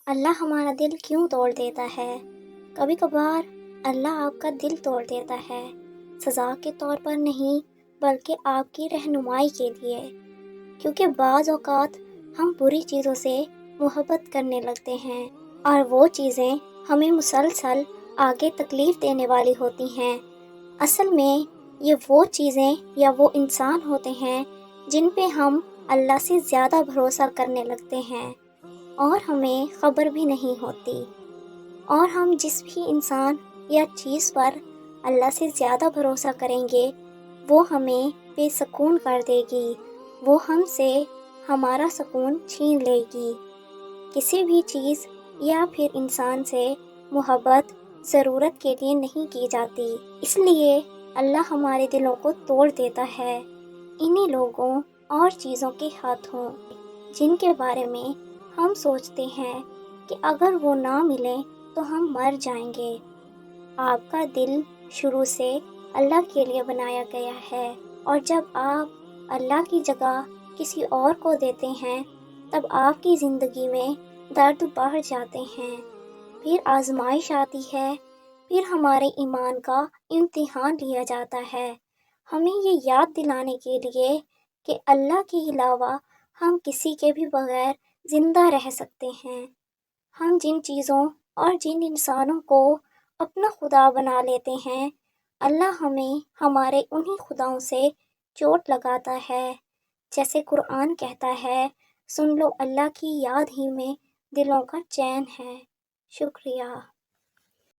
اللہ ہمارا دل کیوں توڑ دیتا ہے؟ کبھی کبھار اللہ آپ کا دل توڑ دیتا ہے، سزا کے طور پر نہیں بلکہ آپ کی رہنمائی کے لیے، کیونکہ بعض اوقات ہم بری چیزوں سے محبت کرنے لگتے ہیں اور وہ چیزیں ہمیں مسلسل آگے تکلیف دینے والی ہوتی ہیں۔ اصل میں یہ وہ چیزیں یا وہ انسان ہوتے ہیں جن پہ ہم اللہ سے زیادہ بھروسہ کرنے لگتے ہیں اور ہمیں خبر بھی نہیں ہوتی، اور ہم جس بھی انسان یا چیز پر اللہ سے زیادہ بھروسہ کریں گے وہ ہمیں بے سکون کر دے گی، وہ ہم سے ہمارا سکون چھین لے گی۔ کسی بھی چیز یا پھر انسان سے محبت ضرورت کے لیے نہیں کی جاتی، اس لیے اللہ ہمارے دلوں کو توڑ دیتا ہے انہی لوگوں اور چیزوں کے ہاتھوں جن کے بارے میں ہم سوچتے ہیں کہ اگر وہ نہ ملیں تو ہم مر جائیں گے۔ آپ کا دل شروع سے اللہ کے لیے بنایا گیا ہے، اور جب آپ اللہ کی جگہ کسی اور کو دیتے ہیں تب آپ کی زندگی میں درد بڑھ جاتے ہیں، پھر آزمائش آتی ہے، پھر ہمارے ایمان کا امتحان لیا جاتا ہے، ہمیں یہ یاد دلانے کے لیے کہ اللہ کے علاوہ ہم کسی کے بھی بغیر زندہ رہ سکتے ہیں۔ ہم جن چیزوں اور جن انسانوں کو اپنا خدا بنا لیتے ہیں، اللہ ہمیں ہمارے انہی خداؤں سے چوٹ لگاتا ہے، جیسے قرآن کہتا ہے، سن لو اللہ کی یاد ہی میں دلوں کا چین ہے۔ شکریہ۔